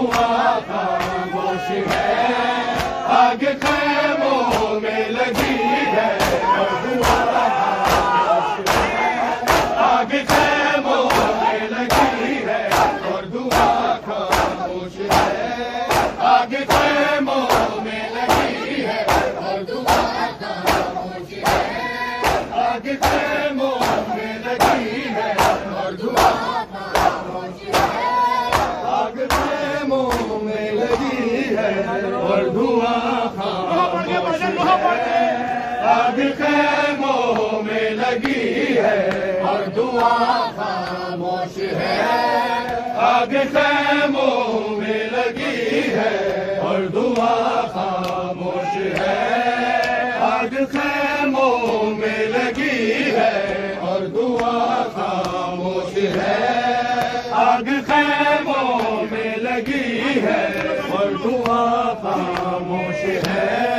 دعا خاموش ہے، آگ خیموں میں لگی ہے اور دعا خاموش ہے، آگ خیموں میں لگی ہے اور دعا خاموش ہے، آگ خیموں میں لگی ہے اور دعا خاموش ہے، آگ خیموں میں لگی ہے اور دعا خاموش ہے، آگ خیموں میں لگی ہے اور دعا خاموش ہے، آگ خیموں میں لگی ہے اور دعا خاموش ہے، آگ خیموں میں لگی ہے اور دعا خاموش ہے، آگ خیموں میں لگی ہے اور دعا خاموش ہے، آگ خیموں میں لگی ہے اور دعا خاموش ہے۔